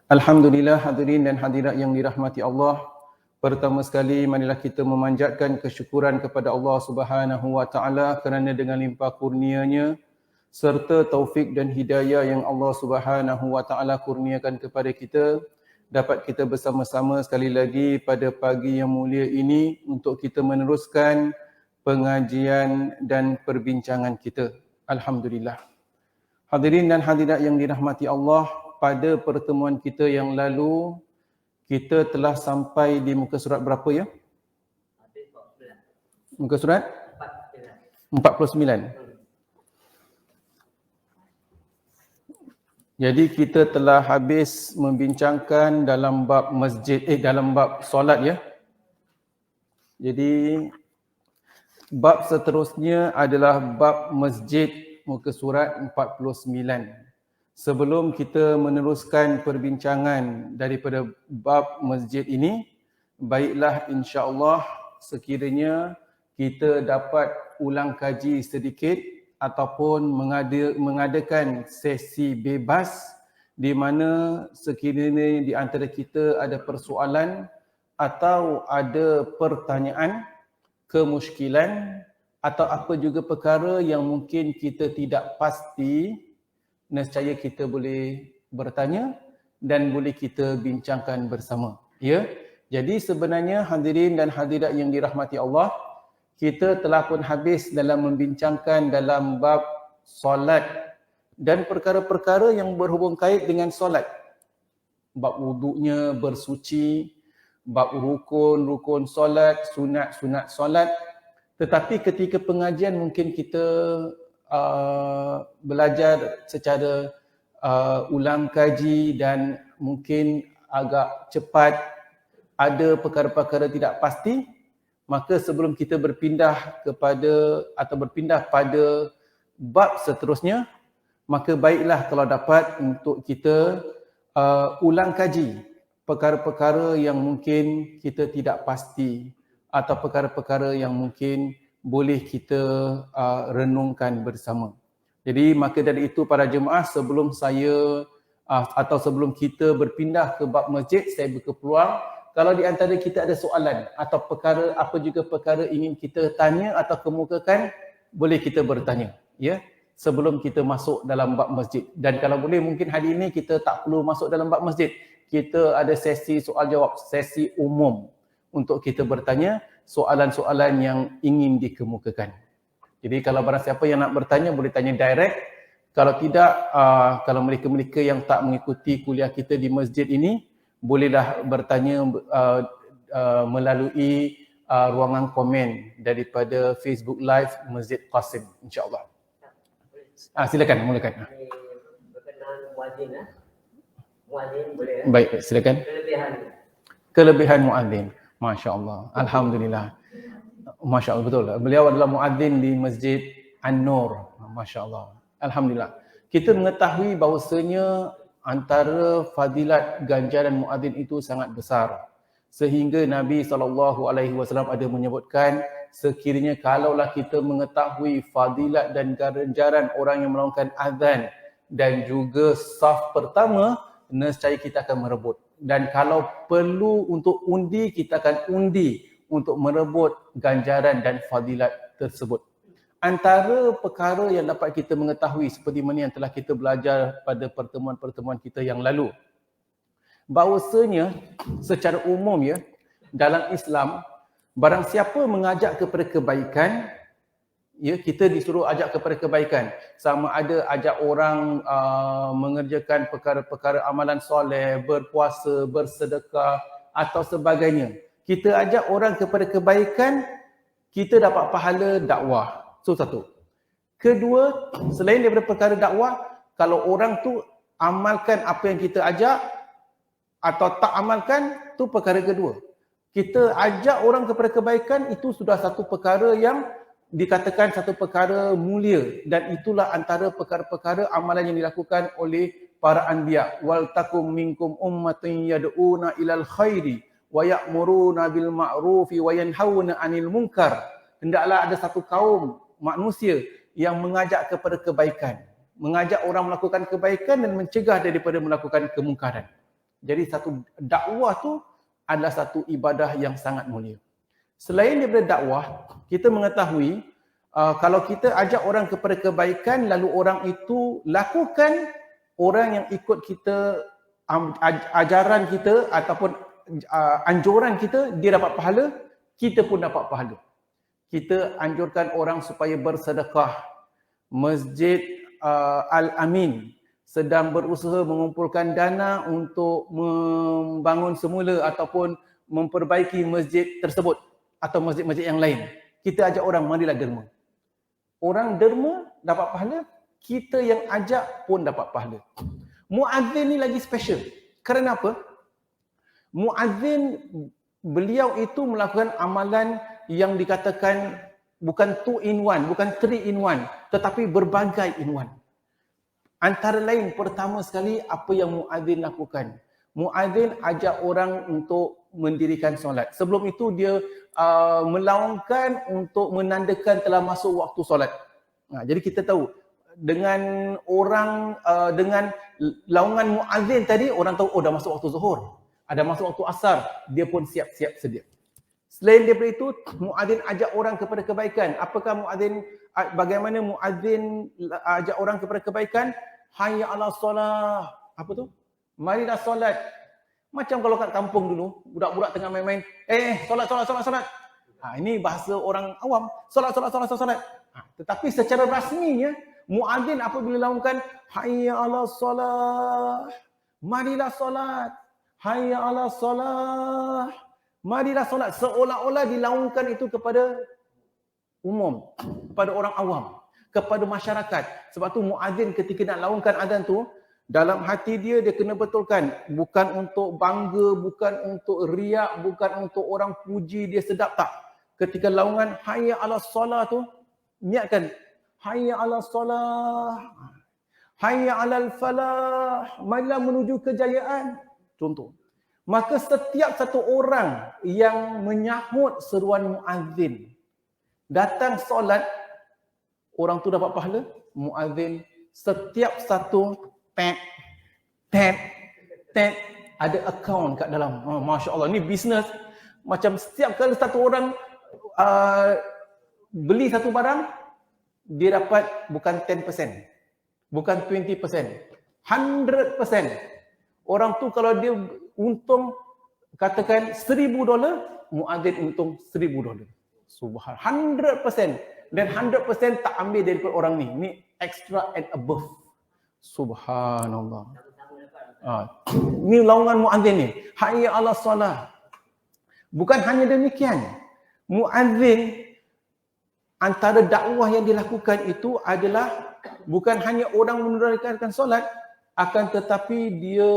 Alhamdulillah, hadirin dan hadirat yang dirahmati Allah. Pertama sekali marilah kita memanjatkan kesyukuran kepada Allah Subhanahu wa taala kerana dengan limpah kurnia-Nya serta taufik dan hidayah yang Allah Subhanahu wa taala kurniakan kepada kita, dapat kita bersama-sama sekali lagi pada pagi yang mulia ini untuk kita meneruskan pengajian dan perbincangan kita. Alhamdulillah. Hadirin dan hadirat yang dirahmati Allah, pada pertemuan kita yang lalu kita telah sampai di muka surat berapa ya? Muka surat 49. Jadi kita telah habis membincangkan dalam bab masjid, dalam bab solat ya. Jadi bab seterusnya adalah bab masjid, muka surat 49. Sebelum kita meneruskan perbincangan daripada bab masjid ini, baiklah insya-Allah sekiranya kita dapat ulang kaji sedikit ataupun mengadakan sesi bebas di mana sekiranya di antara kita ada persoalan atau ada pertanyaan, kemusykilan atau apa juga perkara yang mungkin kita tidak pasti, nescaya kita boleh bertanya dan boleh kita bincangkan bersama. Ya. Jadi sebenarnya hadirin dan hadirat yang dirahmati Allah, kita telah pun habis dalam membincangkan dalam bab solat dan perkara-perkara yang berhubung kait dengan solat. Bab wuduknya, bersuci, bab rukun solat, sunat solat. Tetapi ketika pengajian mungkin kita belajar secara ulang kaji dan mungkin agak cepat, ada perkara-perkara tidak pasti, maka sebelum kita berpindah pada bab seterusnya, maka baiklah kalau dapat untuk kita ulang kaji perkara-perkara yang mungkin kita tidak pasti atau perkara-perkara yang mungkin boleh kita renungkan bersama. Jadi maka dari itu para jemaah, sebelum saya atau sebelum kita berpindah ke bab masjid, saya buka peluang kalau di antara kita ada soalan atau perkara apa juga perkara ingin kita tanya atau kemukakan, boleh kita bertanya ya sebelum kita masuk dalam bab masjid. Dan kalau boleh mungkin hari ini kita tak perlu masuk dalam bab masjid. Kita ada sesi soal jawab, sesi umum untuk kita bertanya soalan-soalan yang ingin dikemukakan. Jadi kalau barang siapa yang nak bertanya boleh tanya direct. Kalau tidak, kalau mereka-mereka yang tak mengikuti kuliah kita di masjid ini, bolehlah bertanya melalui ruangan komen daripada Facebook Live Masjid Qasim, insya-Allah. Silakan, mulakan. Berkenaan muadzin, muadzin boleh. Baik, silakan. Kelebihan muadzin. Masya Allah, Alhamdulillah. Masya Allah, betul. Beliau adalah muadzin di Masjid An-Nur. Masya Allah. Alhamdulillah. Kita mengetahui bahawasanya antara fadilat ganjaran muadzin itu sangat besar. Sehingga Nabi SAW ada menyebutkan, sekiranya kalaulah kita mengetahui fadilat dan ganjaran orang yang melakukan azan dan juga saf pertama, nescaya kita akan merebut. Dan kalau perlu untuk undi, kita akan undi untuk merebut ganjaran dan fadilat tersebut. Antara perkara yang dapat kita mengetahui seperti mana yang telah kita belajar pada pertemuan-pertemuan kita yang lalu, bahawasanya secara umum ya, dalam Islam, barang siapa mengajak kepada kebaikan, ya, kita disuruh ajak kepada kebaikan. Sama ada ajak orang mengerjakan perkara-perkara amalan soleh, berpuasa, bersedekah atau sebagainya. Kita ajak orang kepada kebaikan, kita dapat pahala dakwah. So satu. Kedua, selain daripada perkara dakwah, kalau orang tu amalkan apa yang kita ajak atau tak amalkan, tu perkara kedua. Kita ajak orang kepada kebaikan, itu sudah satu perkara yang dikatakan satu perkara mulia, dan itulah antara perkara-perkara amalan yang dilakukan oleh para anbiya. Wal takum minkum ummatin yad'una ilal khairi wa ya'muruna bil ma'rufi wa yanhauna 'anil munkar. Hendaklah ada satu kaum manusia yang mengajak kepada kebaikan, mengajak orang melakukan kebaikan dan mencegah daripada melakukan kemungkaran. Jadi satu dakwah tu adalah satu ibadah yang sangat mulia. Selain daripada dakwah, kita mengetahui kalau kita ajak orang kepada kebaikan lalu orang itu lakukan, orang yang ikut kita ajaran kita ataupun anjuran kita, dia dapat pahala, kita pun dapat pahala. Kita anjurkan orang supaya bersedekah. Masjid Al-Amin sedang berusaha mengumpulkan dana untuk membangun semula ataupun memperbaiki masjid tersebut atau masjid-masjid yang lain. Kita ajak orang, marilah derma. Orang derma dapat pahala, kita yang ajak pun dapat pahala. Muazzin ni lagi special. Kerana apa? Muazzin, beliau itu melakukan amalan yang dikatakan bukan 2 in 1, bukan 3 in 1, tetapi berbagai in 1. Antara lain, pertama sekali apa yang muazzin lakukan. Muazzin ajak orang untuk mendirikan solat. Sebelum itu dia melaungkan untuk menandakan telah masuk waktu solat. Jadi kita tahu dengan orang dengan laungan muazzin tadi, orang tahu dah masuk waktu zuhur, ada masuk waktu asar, dia pun siap-siap sedia. Selain daripada itu, muazzin ajak orang kepada kebaikan. Apakah muazzin, bagaimana muazzin ajak orang kepada kebaikan? Hayya 'alas solah. Apa tu? Marilah solat. Macam kalau kat kampung dulu, budak-budak tengah main-main, solat. Ini bahasa orang awam, solat. Tetapi secara rasminya, muazzin apabila laungkan hayya 'alas solah, marilah solat. Hayya 'alas solah, marilah solat, seolah-olah dilaungkan itu kepada umum, kepada orang awam, kepada masyarakat. Sebab tu muazzin ketika nak laungkan azan tu, dalam hati dia kena betulkan, bukan untuk bangga, bukan untuk riak, bukan untuk orang puji dia sedap, tak. Ketika laungan hayya 'alas solah tu, niatkan hayya 'alas solah, hayya 'alal falah, marilah menuju kejayaan. Contoh. Maka setiap satu orang yang menyahut seruan muazzin, datang solat, orang tu dapat pahala. Muazzin setiap satu tet ada akaun kat dalam. Masya Allah, ni bisnes. Macam setiap kali satu orang beli satu barang, dia dapat bukan 10%, bukan 20%, 100%. Orang tu kalau dia untung katakan $1,000, muazzin untung $1,000. Subhan, 100%. Dan 100% tak ambil daripada orang ni. Ni extra and above. Subhanallah. Ni laungan muazzin ni. Hayya 'alas solah. Bukan hanya demikian. Muazzin, antara dakwah yang dilakukan itu adalah bukan hanya orang menunaikan solat, akan tetapi dia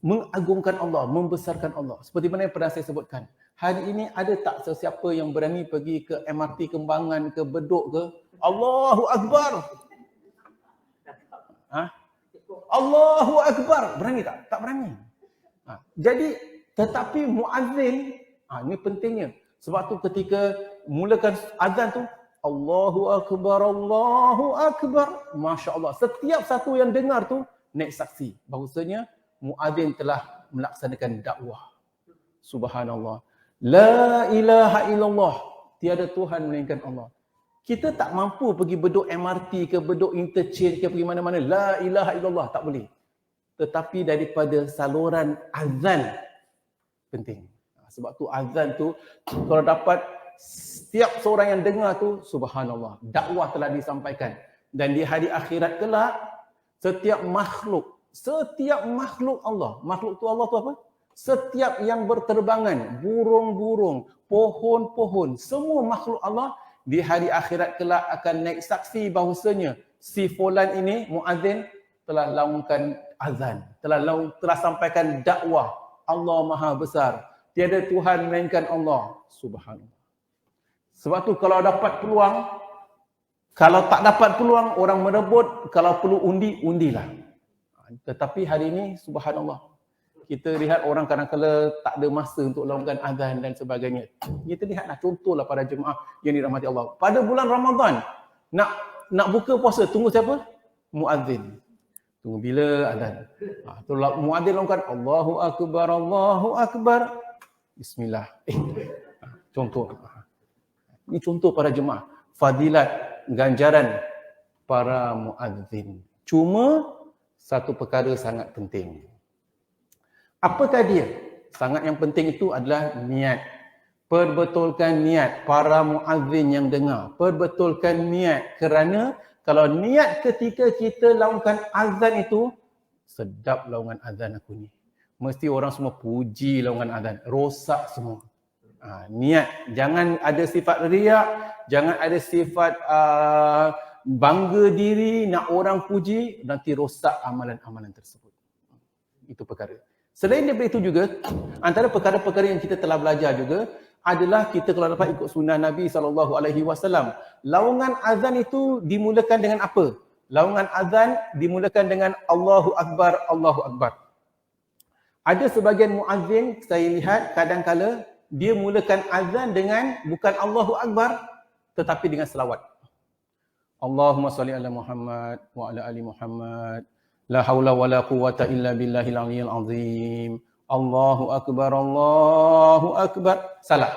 mengagungkan Allah, membesarkan Allah. Seperti mana yang pernah saya sebutkan. Hari ini ada tak sesiapa yang berani pergi ke MRT Kembangan, ke Bedok ke? Allahu Akbar. Allahu Akbar. Berani tak? Tak berani. Jadi, tetapi muazzin, ini pentingnya. Sebab tu ketika mulakan azan tu, Allahu Akbar, Allahu Akbar. Masya Allah. Setiap satu yang dengar tu, naik saksi. Bahawasanya, muazzin telah melaksanakan dakwah. Subhanallah. La ilaha illallah. Tiada Tuhan melainkan Allah. Kita tak mampu pergi Bedok MRT ke Bedok interchange ke pergi mana-mana. La ilaha illallah. Tak boleh. Tetapi daripada saluran azan, penting. Sebab tu azan tu, kalau dapat setiap seorang yang dengar tu, subhanallah, dakwah telah disampaikan. Dan di hari akhirat kelak, setiap makhluk Allah, makhluk tu Allah tu apa? Setiap yang berterbangan, burung-burung, pohon-pohon, semua makhluk Allah di hari akhirat kelak akan naik saksi bahawasanya si fulan ini, muazzin, telah laungkan azan, telah sampaikan dakwah. Allah Maha Besar. Tiada Tuhan melainkan Allah. Subhanallah. Sebab tu kalau dapat peluang, kalau tak dapat peluang, orang merebut, kalau perlu undi, undilah. Tetapi hari ini, subhanallah, kita lihat orang kadang-kadang tak ada masa untuk lakukan azan dan sebagainya. Kita lihatlah contohlah para jemaah yang dirahmati Allah. Pada bulan Ramadan, nak buka puasa, tunggu siapa? Muazzin. Tunggu bila azan. Tu muadzin longkan Allahu Akbar. Bismillah. Contoh. Ini contoh para jemaah. Fadilat, ganjaran para muadzin. Cuma satu perkara sangat penting. Apakah dia? Sangat yang penting itu adalah niat. Perbetulkan niat para muadzin yang dengar. Perbetulkan niat kerana kalau niat ketika kita laungkan azan itu, sedap laungan azan aku ni. Mesti orang semua puji laungan azan. Rosak semua. Niat. Jangan ada sifat riak. Jangan ada sifat bangga diri, nak orang puji, nanti rosak amalan-amalan tersebut. Itu perkara. Selain daripada itu juga, antara perkara-perkara yang kita telah belajar juga adalah kita kalau dapat ikut sunnah Nabi SAW. Laungan azan itu dimulakan dengan apa? Laungan azan dimulakan dengan Allahu Akbar, Allahu Akbar. Ada sebahagian muazzin saya lihat kadang-kala dia mulakan azan dengan bukan Allahu Akbar tetapi dengan selawat. Allahumma salli ala Muhammad wa ala ali Muhammad. La haula wa la quwwata illa billahil aliyyil azim. Allahu Akbar, Allahu Akbar. Salah.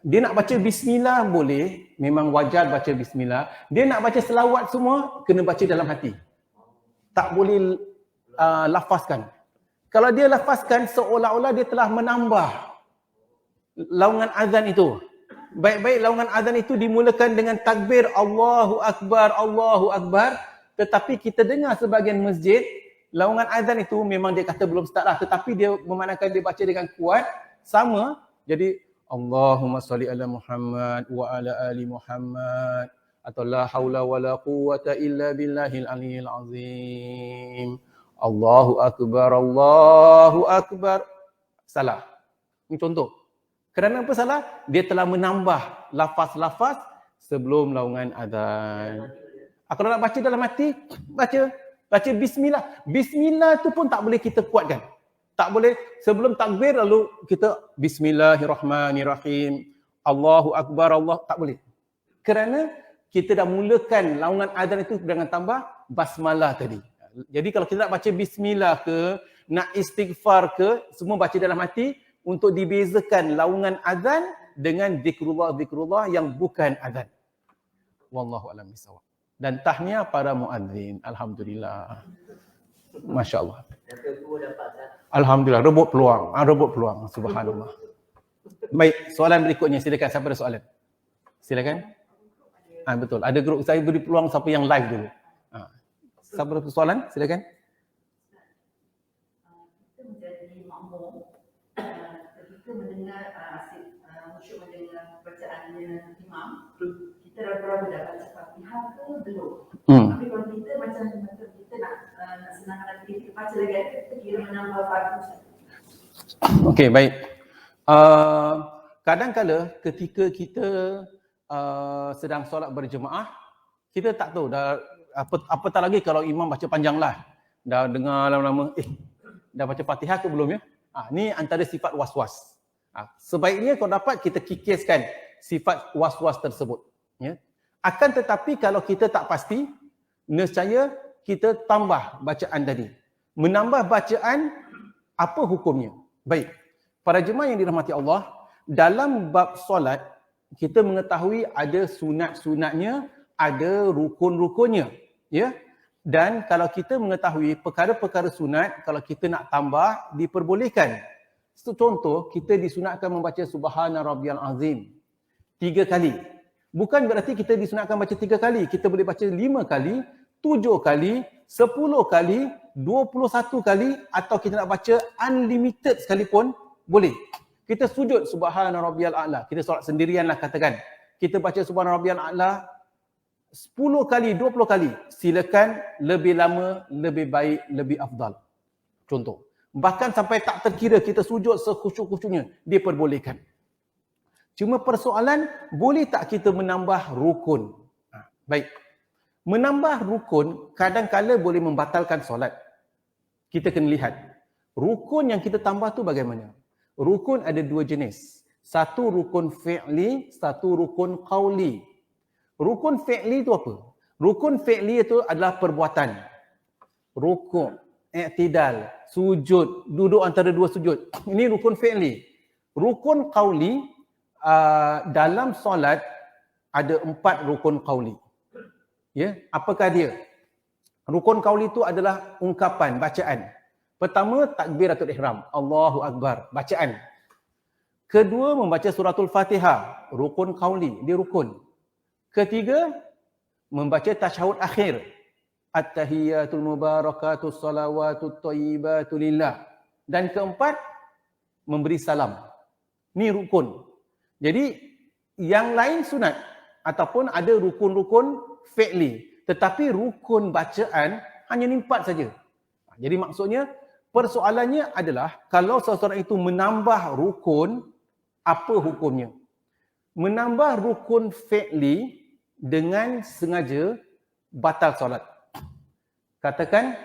Dia nak baca bismillah boleh, memang wajar baca bismillah. Dia nak baca selawat semua, kena baca dalam hati. Tak boleh lafazkan. Kalau dia lafazkan seolah-olah dia telah menambah laungan azan itu. Baik-baik laungan azan itu dimulakan dengan takbir Allahu Akbar, Allahu Akbar. Tetapi kita dengar sebahagian masjid, laungan azan itu memang dia kata belum start lah. Tetapi dia memandangkan dia baca dengan kuat, sama. Jadi Allahumma salli ala Muhammad wa ala ali Muhammad. Atau la haula wa la quwwata illa billahil aliyyil azim. Allahu Akbar, Allahu Akbar. Salah. Ini contoh. Kerana apa salah? Dia telah menambah lafaz-lafaz sebelum laungan azan. Kalau nak baca dalam hati, baca bismillah. Bismillah tu pun tak boleh kita kuatkan. Tak boleh sebelum takbir lalu kita bismillahirrahmanirrahim. Allahu Akbar, Allah. Tak boleh. Kerana kita dah mulakan laungan azan itu dengan tambah basmalah tadi. Jadi kalau kita nak baca bismillah ke, nak istighfar ke, semua baca dalam hati untuk dibezakan laungan azan dengan zikrullah yang bukan azan. Wallahu a'lam bishawab. Dan tahniah para muadzin. Alhamdulillah. Masya Allah. Alhamdulillah. Rebut peluang. Subhanallah. Baik, soalan berikutnya. Silakan. Siapa ada soalan? Silakan. Betul. Ada grup saya beri peluang siapa yang live dulu. Siapa ada soalan? Silakan. Kita menjadi makmum ketika mendengar musyuk mendengar bacaannya imam, kita dah dapat Fatihah ke belum? Tapi kalau kita macam kita nak senangkan hati kita baca lagi, kita kira menambah fardu. Okey, baik. Kadang-kala ketika kita sedang solat berjemaah, kita tak tahu dah apatah lagi kalau imam baca panjang lah. Dah dengar lama-lama, dah baca Fatihah ke belum ya? Ni antara sifat was-was. Sebaiknya kalau dapat kita kikiskan sifat was-was tersebut. Ya. Akan tetapi kalau kita tak pasti, nescaya kita tambah bacaan tadi. Menambah bacaan, apa hukumnya? Baik, para jemaah yang dirahmati Allah, dalam bab solat, kita mengetahui ada sunat-sunatnya, ada rukun-rukunnya. Ya. Dan kalau kita mengetahui perkara-perkara sunat, kalau kita nak tambah, diperbolehkan. Contoh, kita disunatkan membaca Subhana Rabbiyal Azim 3 kali. Bukan berarti kita disunatkan baca 3 kali. Kita boleh baca 5 kali, 7 kali, 10 kali, 21 kali atau kita nak baca unlimited sekalipun boleh. Kita sujud Subhana Rabbiyal A'la. Kita solat sendirianlah katakan. Kita baca Subhana Rabbiyal A'la 10 kali, 20 kali. Silakan, lebih lama, lebih baik, lebih afdal. Contoh. Bahkan sampai tak terkira kita sujud sekhusyuk-khusyuknya, diperbolehkan. Cuma persoalan, boleh tak kita menambah rukun? Baik. Menambah rukun kadang-kala boleh membatalkan solat. Kita kena lihat. Rukun yang kita tambah tu bagaimana? Rukun ada 2 jenis. Satu rukun fi'li, satu rukun qawli. Rukun fi'li itu apa? Rukun fi'li itu adalah perbuatan. rukuk, i'tidal, sujud, duduk antara dua sujud. Ini rukun fi'li. Rukun qauli dalam solat ada 4 rukun qauli. Ya, apakah dia? Rukun qauli itu adalah ungkapan, bacaan. Pertama, takbiratul ihram, Allahu Akbar, bacaan. Kedua, membaca suratul Fatihah, rukun qauli, dia rukun. Ketiga, membaca tasyahud akhir, at-tahiyyatul mubarakatus salawatut thayyibatu lillah. Dan keempat, memberi salam. Ni rukun. Jadi yang lain sunat ataupun ada rukun-rukun fi'li, tetapi rukun bacaan hanya ni 4 saja. Jadi maksudnya persoalannya adalah kalau seseorang itu menambah rukun, apa hukumnya? Menambah rukun fi'li dengan sengaja batal solat. Katakan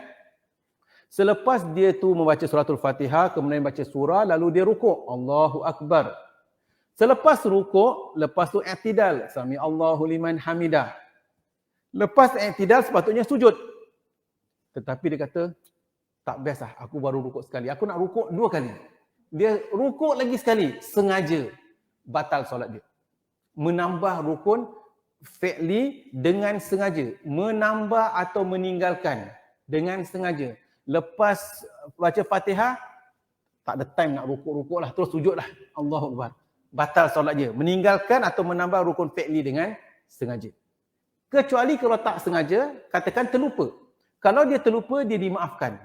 selepas dia tu membaca suratul Fatihah, kemudian baca surah, lalu dia rukuk, Allahu Akbar. Selepas rukuk, lepas tu i'tidal, sami Allahu liman hamidah. Lepas i'tidal sepatutnya sujud. Tetapi dia kata, tak best lah, aku baru rukuk sekali. Aku nak rukuk 2 kali. Dia rukuk lagi sekali, sengaja batal solat dia. Menambah rukun fi'li dengan sengaja. Menambah atau meninggalkan dengan sengaja. Lepas baca Fatihah, tak ada time nak rukuk-rukuk lah, terus sujud lah. Allahu Akbar. Batal solat dia. Meninggalkan atau menambah rukun fi'li dengan sengaja. Kecuali kalau tak sengaja, katakan terlupa. Kalau dia terlupa, dia dimaafkan.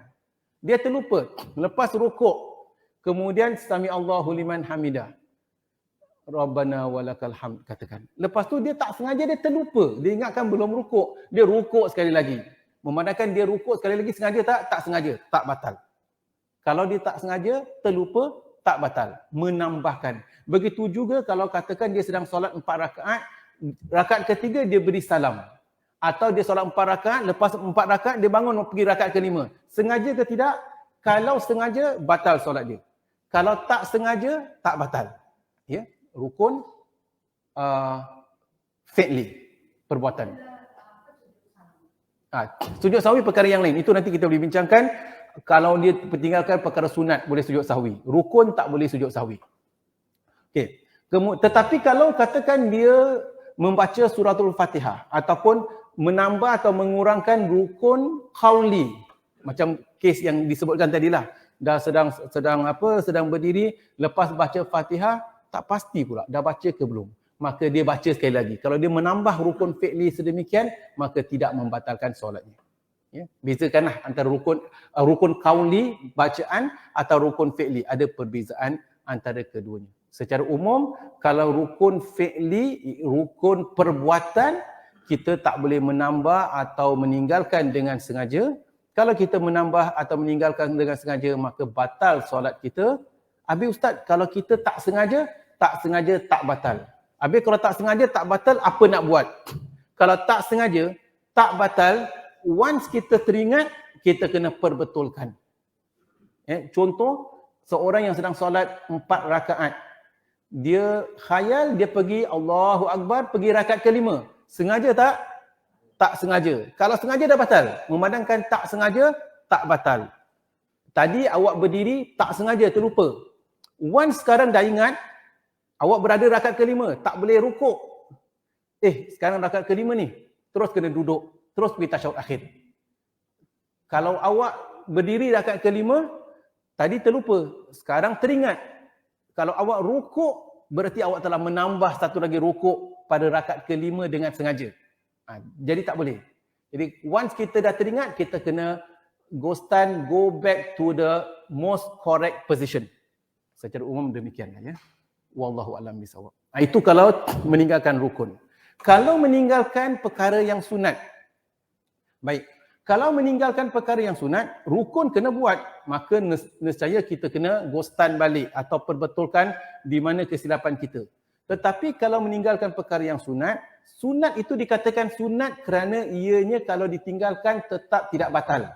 Dia terlupa. Lepas rukuk, kemudian sami Allahu liman hamidah. Rabbana walakal hamd, katakan. Lepas tu dia tak sengaja, dia terlupa. Dia ingatkan belum rukuk. Dia rukuk sekali lagi. Memandangkan dia rukuk sekali lagi, sengaja tak? Tak sengaja. Tak batal. Kalau dia tak sengaja, terlupa, tak batal. Menambahkan. Begitu juga kalau katakan dia sedang solat 4 rakaat, rakaat ketiga dia beri salam. Atau dia solat 4 rakaat, lepas 4 rakaat dia bangun pergi rakaat kelima. Sengaja ke tidak? Kalau sengaja, batal solat dia. Kalau tak sengaja, tak batal. Ya, rukun fi'li, perbuatan. Sujud sahwi perkara yang lain. Itu nanti kita boleh bincangkan. Kalau dia tinggalkan perkara sunat, boleh sujud sahwi. Rukun tak boleh sujud sahwi. Okey. Tetapi kalau katakan dia membaca suratul Fatihah ataupun menambah atau mengurangkan rukun qauli, macam kes yang disebutkan tadilah, dah sedang berdiri, lepas baca Fatihah tak pasti pula dah baca ke belum, maka dia baca sekali lagi. Kalau dia menambah rukun fi'li sedemikian, maka tidak membatalkan solatnya. Ya, bezakanlah antara rukun qauli, bacaan, atau rukun fi'li. Ada perbezaan antara keduanya. Secara umum, kalau rukun fi'li, rukun perbuatan, kita tak boleh menambah atau meninggalkan dengan sengaja. Kalau kita menambah atau meninggalkan dengan sengaja, maka batal solat kita. Habis Ustaz, kalau kita tak sengaja tak batal. Habis kalau tak sengaja tak batal, apa nak buat? Kalau tak sengaja tak batal, once kita teringat, kita kena perbetulkan. Contoh, seorang yang sedang solat 4 rakaat. Dia khayal, dia pergi Allahu Akbar, pergi rakaat kelima. Sengaja tak? Tak sengaja. Kalau sengaja dah batal. Memandangkan tak sengaja, tak batal. Tadi awak berdiri, tak sengaja, terlupa. Once sekarang dah ingat, awak berada rakaat kelima, tak boleh rukuk. Sekarang rakaat kelima ni, terus kena duduk. Terus pergi tasyahud akhir. Kalau awak berdiri rakaat kelima, tadi terlupa, sekarang teringat. Kalau awak rukuk, berarti awak telah menambah satu lagi rukuk pada rakaat kelima dengan sengaja. Jadi tak boleh. Jadi once kita dah teringat, kita kena go back to the most correct position. Secara umum demikian ya. Wallahu a'lam bishawab. Itu kalau meninggalkan rukun. Kalau meninggalkan perkara yang sunat. Baik, kalau meninggalkan perkara yang sunat, rukun kena buat, maka nescaya kita kena ghostan balik atau perbetulkan di mana kesilapan kita. Tetapi kalau meninggalkan perkara yang sunat, sunat itu dikatakan sunat kerana ianya kalau ditinggalkan tetap tidak batal.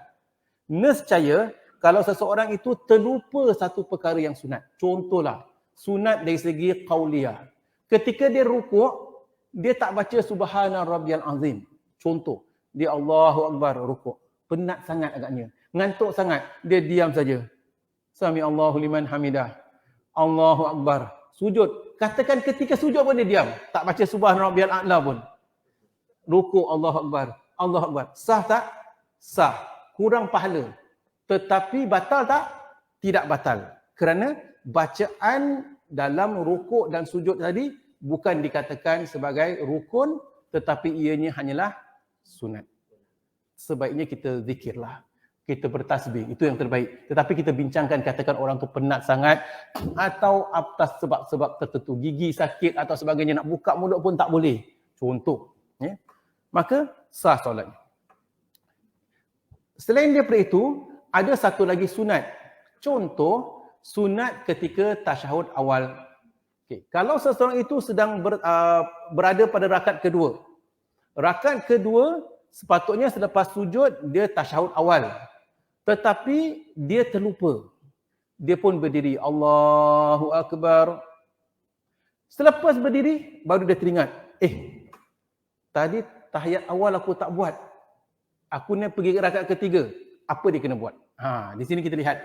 Nescaya kalau seseorang itu terlupa satu perkara yang sunat, contohlah sunat dari segi qauliyah. Ketika dia rukuk, dia tak baca subhana rabbiyal azim. Contoh, dia Allahu Akbar rukuk. penat sangat agaknya, ngantuk sangat, dia diam saja. Sami Allahu liman hamidah. Allahu Akbar. Sujud. Katakan ketika sujud pun dia diam. Tak baca subhana rabbiyal a'la pun. Rukuk Allahu Akbar. Allahu Akbar. Sah tak? Sah. Kurang pahala. Tetapi batal tak? Tidak batal. Kerana bacaan dalam rukuk dan sujud tadi bukan dikatakan sebagai rukun, tetapi ianya hanyalah sunat. Sebaiknya kita zikirlah. Kita bertasbih, itu yang terbaik. Tetapi kita bincangkan, katakan orang tu penat sangat atau atas sebab-sebab tertentu, gigi sakit atau sebagainya, nak buka mulut pun tak boleh. Contoh. Ya. Maka sah solatnya. Selain daripada itu, ada satu lagi sunat. Contoh, sunat ketika tasyahud awal. Okay. Kalau seseorang itu sedang berada pada rakaat kedua. Rakaat kedua, sepatutnya selepas sujud, dia tasyahud awal. Tetapi dia terlupa. Dia pun berdiri. Allahu Akbar. Selepas berdiri, baru dia teringat. Tadi tahiyat awal aku tak buat. Aku ni pergi ke rakaat ketiga. Apa dia kena buat? Di sini kita lihat.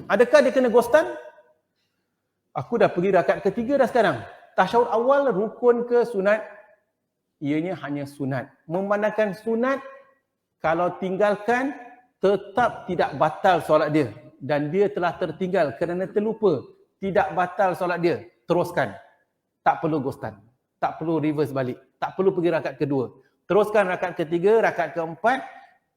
Adakah dia kena ghostan? Aku dah pergi rakaat ketiga dah sekarang. Tasyahud awal rukun ke sunat? Ianya hanya sunat. Memandangkan sunat, kalau tinggalkan, tetap tidak batal solat dia. Dan dia telah tertinggal kerana terlupa. Tidak batal solat dia. Teruskan. Tak perlu ghostan. Tak perlu reverse balik. Tak perlu pergi rakaat kedua. Teruskan rakaat ketiga, rakaat keempat.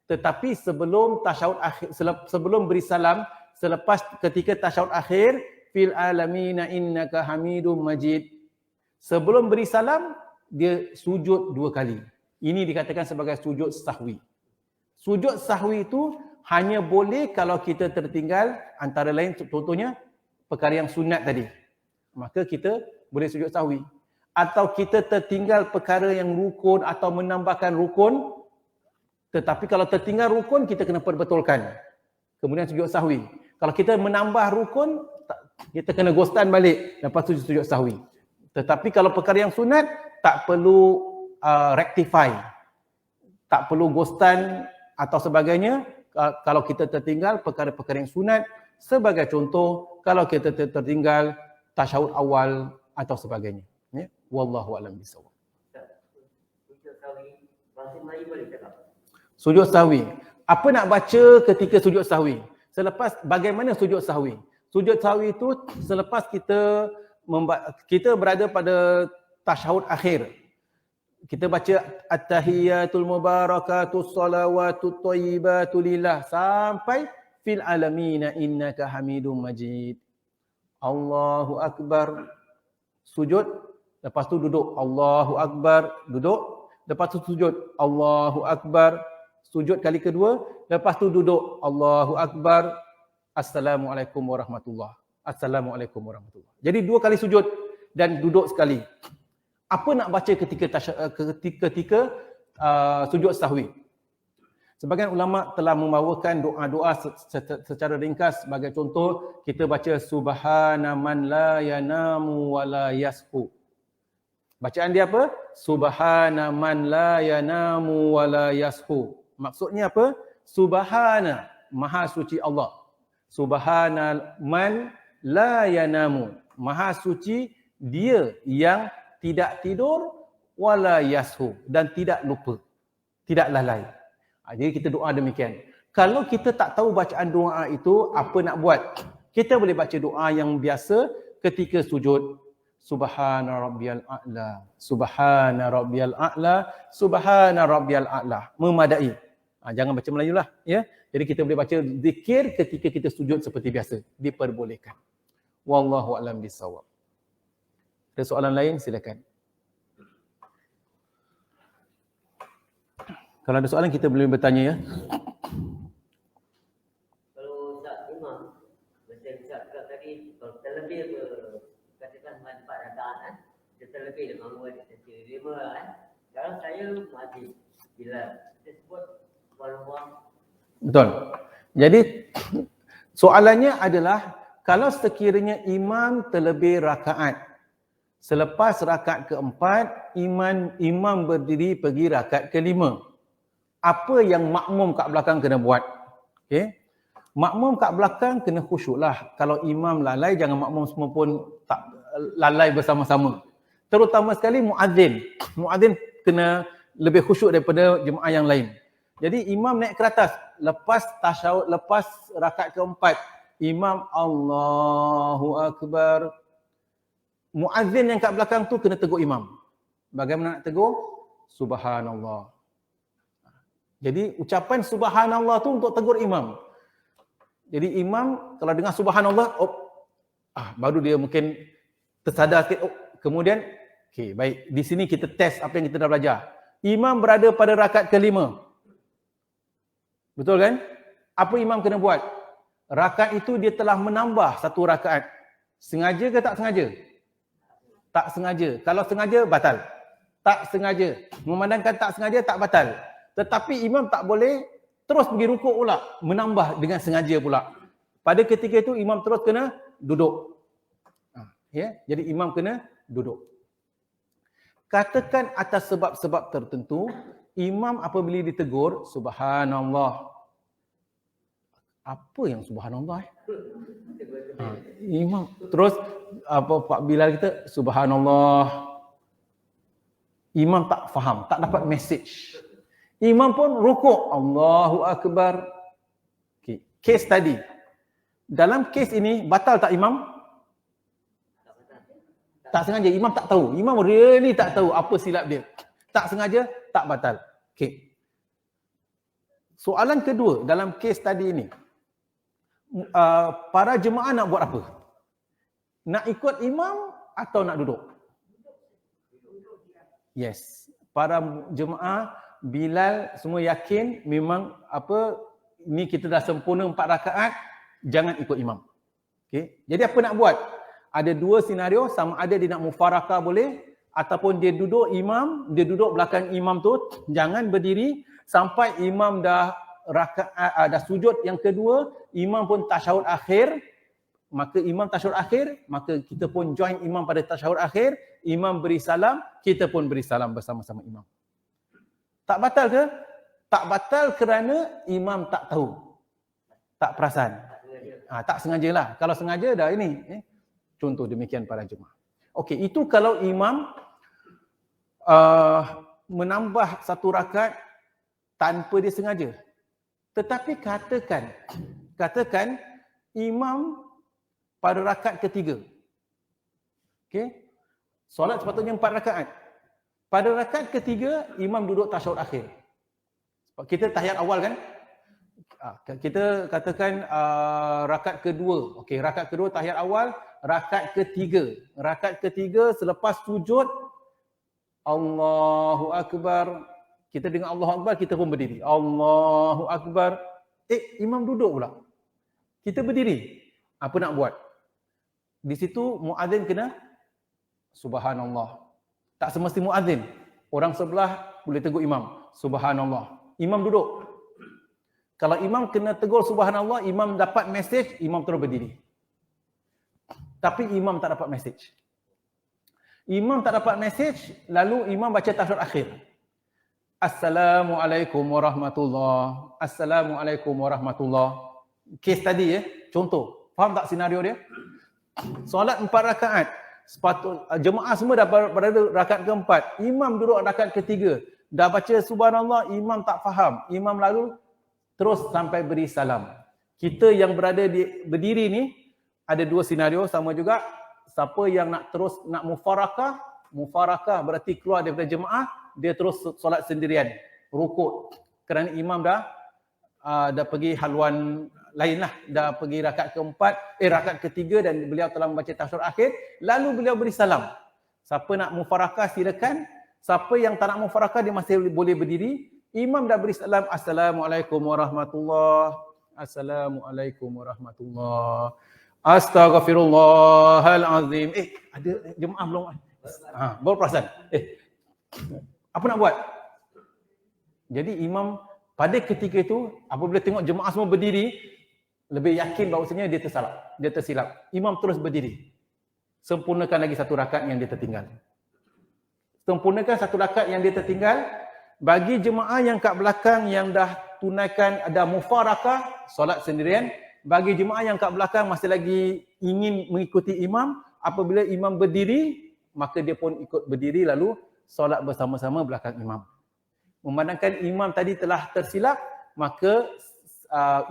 Tetapi sebelum tasyahud akhir, sebelum beri salam, selepas ketika tasyahud akhir, fil alamina innaka hamidum majid. Sebelum beri salam, dia sujud 2 kali. Ini dikatakan sebagai sujud sahwi. Sujud sahwi itu hanya boleh kalau kita tertinggal, antara lain contohnya perkara yang sunat tadi. Maka kita boleh sujud sahwi. Atau kita tertinggal perkara yang rukun atau menambahkan rukun. Tetapi kalau tertinggal rukun, kita kena perbetulkan. Kemudian sujud sahwi. Kalau kita menambah rukun, kita kena ghostan balik. Lepas tu sujud sahwi. Tetapi kalau perkara yang sunat, tak perlu rectify. Tak perlu ghostan atau sebagainya. Kalau kita tertinggal perkara-perkara yang sunat, sebagai contoh, kalau kita tertinggal tasyahud awal atau sebagainya. Ya? Wallahu a'lam bishawab. Sujud sahwi, bahasa Melayu boleh cakap? Sujud sahwi. Apa nak baca ketika sujud sahwi? Selepas, bagaimana sujud sahwi? Sujud sahwi itu selepas kita berada pada tasyahud akhir. Kita baca at-tahiyatul mubarakatus salawatut thayyibatu lillah sampai fil alamina innaka hamidum majid. Allahu Akbar. Sujud, lepas tu duduk. Allahu Akbar, duduk. Lepas tu sujud. Allahu Akbar. Sujud kali kedua, lepas tu duduk. Allahu Akbar. Assalamualaikum warahmatullahi. Assalamualaikum warahmatullahi. Jadi 2 kali sujud dan duduk sekali. Apa nak baca ketika sujud sahwi? Sebagian ulama telah membawakan doa-doa secara ringkas. Sebagai contoh, kita baca Subhana man la yanamu wa la yashu. Bacaan dia apa? Subhana man la yanamu wa la yashu. Maksudnya apa? Subhana, maha suci Allah. Subhana man la yanamu. Maha suci dia yang tidak tidur wala yashu, dan tidak lupa, tidak lalai. Jadi kita doa demikian. Kalau kita tak tahu bacaan doa itu apa nak buat, kita boleh baca doa yang biasa ketika sujud. Subhana rabbiyal a'la, subhana rabbiyal a'la, subhana rabbiyal a'la. Memadai. Jangan baca Melayu lah, ya. Jadi kita boleh baca zikir ketika kita sujud seperti biasa, diperbolehkan. Wallahu a'lam bishawab. Ada soalan lain, silakan. Kalau ada soalan kita boleh bertanya, ya. Kalau Ustaz Imam, macam Ustaz cakap tadi, kalau terlebih katakan manfaat rakaat, dia terlebih dia bangun dia 5 kan. Sekarang saya mati bila kita sebut walau. Betul. Jadi soalannya adalah, kalau sekiranya imam terlebih rakaat, selepas rakaat keempat, imam berdiri pergi rakaat kelima. apa yang makmum kat belakang kena buat. Okey. Makmum kat belakang kena khusyuk lah. Kalau imam lalai, jangan makmum semua pun tak lalai bersama-sama. Terutama sekali muazzin. Muazzin kena lebih khusyuk daripada jemaah yang lain. Jadi imam naik ke atas, lepas tasyahud, lepas rakaat keempat, imam Allahu Akbar. Muazzin yang kat belakang tu kena tegur imam. Bagaimana nak tegur? Subhanallah. Jadi ucapan subhanallah tu untuk tegur imam. Jadi imam kalau dengar subhanallah, baru dia mungkin tersadar sikit. Kemudian, okey, baik. Di sini kita test apa yang kita dah belajar. Imam berada pada rakaat kelima. Betul kan? Apa imam kena buat? Rakaat itu dia telah menambah satu rakaat. Sengaja ke tak sengaja? Tak sengaja. Kalau sengaja, batal. Tak sengaja. Memandangkan tak sengaja, tak batal. Tetapi imam tak boleh terus pergi rukuk pula. Menambah dengan sengaja pula. Pada ketika itu, imam terus kena duduk. Ya? Jadi imam kena duduk. Katakan atas sebab-sebab tertentu, imam apabila ditegur, subhanallah. Apa yang subhanallah? Imam terus Pak Bilal kita subhanallah. Imam tak faham, tak dapat message. Imam pun rukuk, Allahu Akbar. Okay. Case tadi. Dalam kes ini batal tak imam? Tak sengaja, imam tak tahu. Imam really tak tahu apa silap dia. Tak sengaja, tak batal. Okay. Soalan kedua dalam kes tadi ini. Para jemaah nak buat apa? Nak ikut imam atau nak duduk? Yes. Para jemaah, Bilal semua yakin memang ni kita dah sempurna 4 rakaat, jangan ikut imam. Okay. Jadi apa nak buat? Ada dua senario, sama ada dia nak mufarakah boleh, ataupun dia duduk belakang imam tu, jangan berdiri sampai imam dah sujud yang kedua, imam pun tasyahud akhir, maka kita pun join imam pada tasyahud akhir, imam beri salam, kita pun beri salam bersama-sama imam. Tak batal ke? Tak batal kerana imam tak tahu. Tak perasan. Tak sengajalah. Kalau sengaja dah ini. Contoh demikian para jemaah. Okey, itu kalau imam menambah satu rakaat tanpa dia sengaja. Tetapi katakan imam pada rakaat ketiga. Okey. Solat sepatutnya 4 rakaat. Pada rakaat ketiga, imam duduk tasyahud akhir. Kita tahiyat awal kan? Kita katakan rakaat kedua. Okey, rakaat kedua tahiyat awal, rakaat ketiga selepas sujud Allahu Akbar. Kita dengar Allahu Akbar, kita pun berdiri. Allahu Akbar. Imam duduk pula. Kita berdiri. Apa nak buat? Di situ muazzin kena subhanallah. Tak semesti muazzin. Orang sebelah boleh tegur imam. Subhanallah. Imam duduk. Kalau imam kena tegur subhanallah, imam dapat message, imam terus berdiri. Tapi imam tak dapat message. Imam tak dapat message, lalu imam baca tasyahud akhir. Assalamualaikum warahmatullahi. Assalamualaikum warahmatullahi. Kes tadi contoh. Faham tak senario dia? Solat 4 rakaat. Jemaah semua dah berada rakaat keempat. Imam duduk rakaat ketiga. Dah baca subhanallah, imam tak faham. Imam lalu terus sampai beri salam. Kita yang berada berdiri ni, ada dua senario sama juga. Siapa yang nak mufarakah berarti keluar daripada jemaah, dia terus solat sendirian, rukuk. Kerana imam dah pergi haluan lain lah, dah pergi rakaat ketiga dan beliau telah membaca tasyahud akhir, lalu beliau beri salam. Siapa nak mufarakah silakan, siapa yang tak nak mufarakah dia masih boleh berdiri. Imam dah beri salam, Assalamualaikum warahmatullahi. Assalamualaikum warahmatullahi. Astaghfirullahalazim. Ada jemaah belum? Baru perasan. Apa nak buat? Jadi imam pada ketika itu, apabila tengok jemaah semua berdiri, lebih yakin bahawasanya dia tersilap. Imam terus berdiri. Sempurnakan lagi satu rakaat yang dia tertinggal. Bagi jemaah yang kat belakang yang dah tunaikan ada mufarakah, solat sendirian. Bagi jemaah yang kat belakang masih lagi ingin mengikuti imam, apabila imam berdiri, maka dia pun ikut berdiri lalu solat bersama-sama belakang imam. Memandangkan imam tadi telah tersilap, maka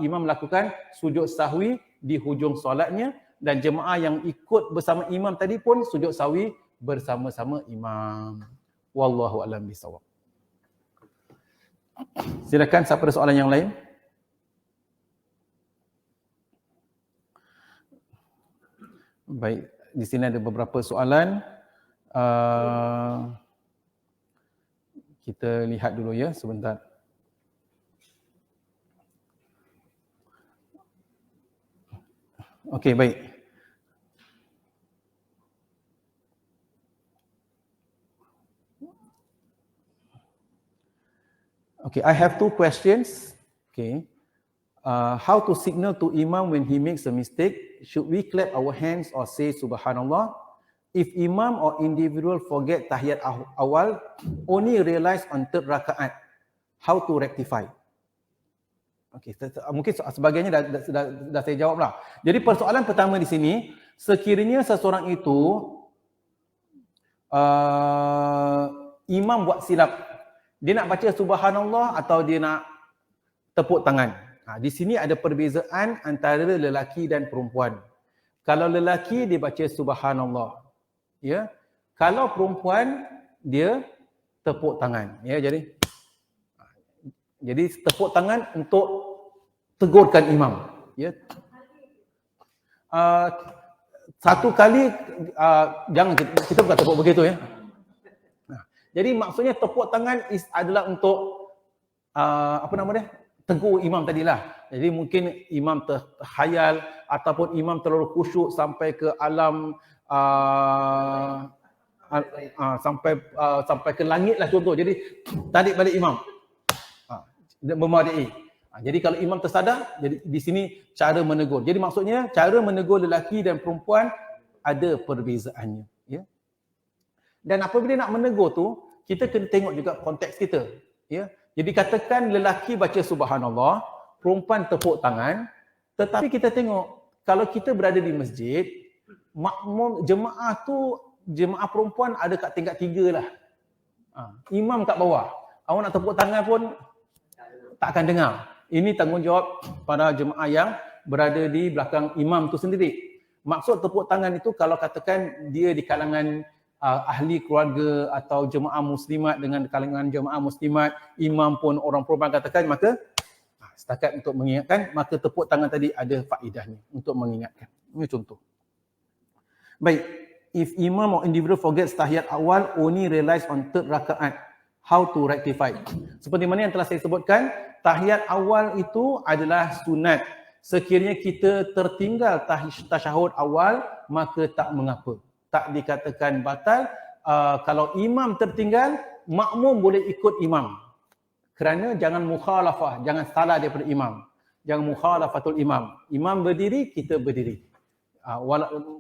imam melakukan sujud sahwi di hujung solatnya dan jemaah yang ikut bersama imam tadi pun sujud sahwi bersama-sama imam. Wallahu a'lam bishawab. Silakan, siapa ada soalan yang lain? Baik, di sini ada beberapa soalan. Kita lihat dulu ya sebentar. Okey, baik. Okay, I have two questions. Okay. How to signal to Imam when he makes a mistake? Should we clap our hands or say Subhanallah? If Imam or individual forget tahiyat awal, only realize on third rakaat, how to rectify? Okay, mungkin sebagainya dah saya jawab lah. Jadi persoalan pertama di sini, sekiranya seseorang itu imam buat silap, dia nak baca Subhanallah atau dia nak tepuk tangan. Di sini ada perbezaan antara lelaki dan perempuan. Kalau lelaki dia baca Subhanallah, ya. Kalau perempuan dia tepuk tangan, ya. Jadi tepuk tangan untuk tegurkan imam, ya. Satu kali jangan kita bukan tepuk begitu, ya. Jadi maksudnya tepuk tangan adalah untuk apa nama dia? Tegur imam tadilah. Jadi mungkin imam terhayal ataupun imam terlalu khusyuk sampai ke alam sampai ke langit lah contoh. Jadi tarik balik imam. Memadai. Jadi kalau imam tersadar, jadi di sini cara menegur. Jadi maksudnya cara menegur lelaki dan perempuan ada perbezaannya, ya. Dan apabila nak menegur tu, kita kena tengok juga konteks kita, ya. Jadi katakan lelaki baca Subhanallah, perempuan tepuk tangan, tetapi kita tengok kalau kita berada di masjid, makmum jemaah tu, jemaah perempuan ada kat tingkat 3 lah. Imam kat bawah. Awak nak tepuk tangan pun tak akan dengar. Ini tanggungjawab para jemaah yang berada di belakang imam tu sendiri. Maksud tepuk tangan itu kalau katakan dia di kalangan ahli keluarga atau jemaah muslimat dengan kalangan jemaah muslimat, imam pun orang perempuan katakan, maka setakat untuk mengingatkan, maka tepuk tangan tadi ada faedahnya untuk mengingatkan. Ini contoh. Baik, if imam or individual forgets tahiyat awal, only realize on third rakaat, how to rectify? Seperti mana yang telah saya sebutkan, tahiyat awal itu adalah sunat. Sekiranya kita tertinggal tasyahud awal, maka tak mengapa. Tak dikatakan batal. Kalau imam tertinggal, makmum boleh ikut imam. Kerana jangan mukhalafah, jangan salah daripada imam. Jangan mukhalafatul imam. Imam berdiri, kita berdiri.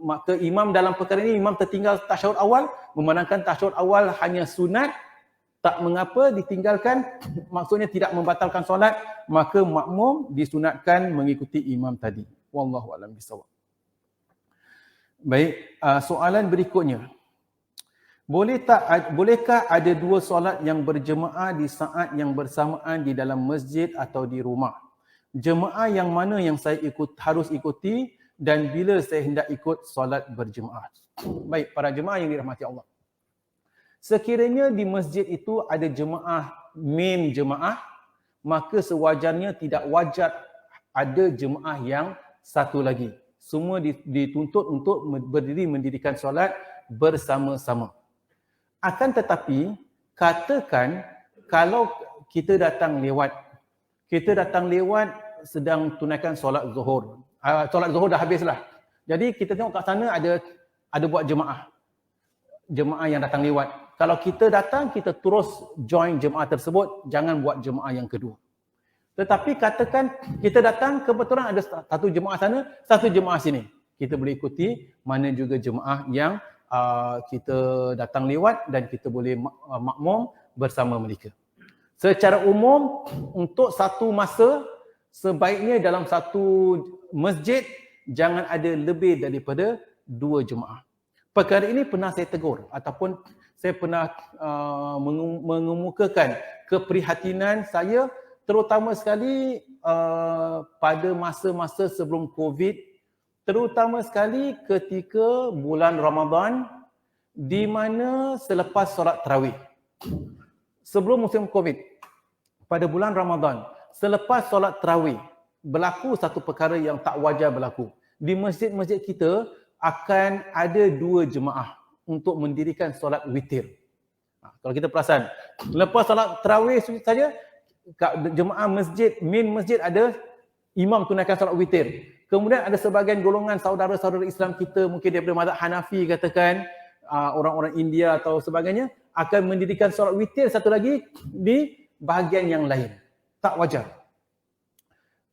Maka imam dalam perkara ini, imam tertinggal tasyahud awal, memandangkan tasyahud awal hanya sunat, tak mengapa ditinggalkan, maksudnya tidak membatalkan solat, maka makmum disunatkan mengikuti imam tadi. Wallahu a'lam bishawab. Baik, soalan berikutnya. Bolehkah ada dua solat yang berjemaah di saat yang bersamaan di dalam masjid atau di rumah? Jemaah yang mana yang saya harus ikuti dan bila saya hendak ikut solat berjemaah? Baik, para jemaah yang dirahmati Allah. Sekiranya di masjid itu ada jemaah, main jemaah, maka sewajarnya tidak wajar ada jemaah yang satu lagi. Semua dituntut untuk berdiri mendirikan solat bersama-sama. Akan tetapi, katakan kalau kita datang lewat sedang tunaikan solat zuhur. Solat zuhur dah habislah. Jadi kita tengok kat sana ada buat jemaah. Jemaah yang datang lewat. Kalau kita datang, kita terus join jemaah tersebut, jangan buat jemaah yang kedua. Tetapi katakan kita datang, kebetulan ada satu jemaah sana, satu jemaah sini. Kita boleh ikuti mana juga jemaah yang kita datang lewat dan kita boleh makmum bersama mereka. Secara umum, untuk satu masa, sebaiknya dalam satu masjid, jangan ada lebih daripada 2 jemaah. Perkara ini pernah saya tegur ataupun saya pernah mengemukakan keprihatinan saya terutama sekali pada masa-masa sebelum COVID, terutama sekali ketika bulan Ramadan di mana selepas solat tarawih. Sebelum musim COVID, pada bulan Ramadan, selepas solat tarawih, berlaku satu perkara yang tak wajar berlaku. Di masjid-masjid kita akan ada 2 jemaah untuk mendirikan solat witir. Kalau kita perasan, lepas solat tarawih saja, jemaah masjid, main masjid ada imam tunaikan solat witir. Kemudian ada sebahagian golongan saudara-saudara Islam kita, mungkin daripada mazhab Hanafi katakan, orang-orang India atau sebagainya, akan mendirikan solat witir satu lagi di bahagian yang lain. Tak wajar.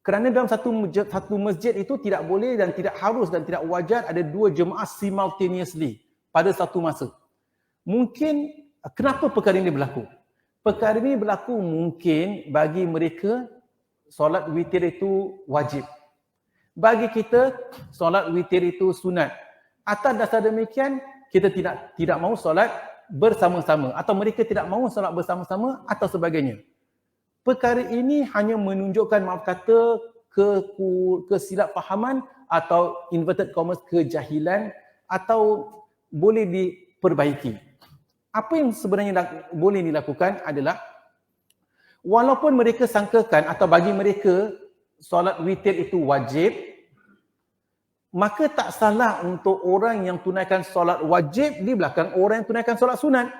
Kerana dalam satu masjid itu tidak boleh dan tidak harus dan tidak wajar ada 2 jemaah simultaneously pada satu masa. Mungkin, kenapa perkara ini berlaku? Perkara ini berlaku mungkin bagi mereka solat witir itu wajib. Bagi kita, solat witir itu sunat. Atas dasar demikian, kita tidak mahu solat bersama-sama atau mereka tidak mahu solat bersama-sama atau sebagainya. Perkara ini hanya menunjukkan maaf kata kesilapfahaman atau inverted commas kejahilan atau boleh diperbaiki. Apa yang sebenarnya boleh dilakukan adalah walaupun mereka sangkakan atau bagi mereka solat witir itu wajib, maka tak salah untuk orang yang tunaikan solat wajib di belakang orang yang tunaikan solat sunat.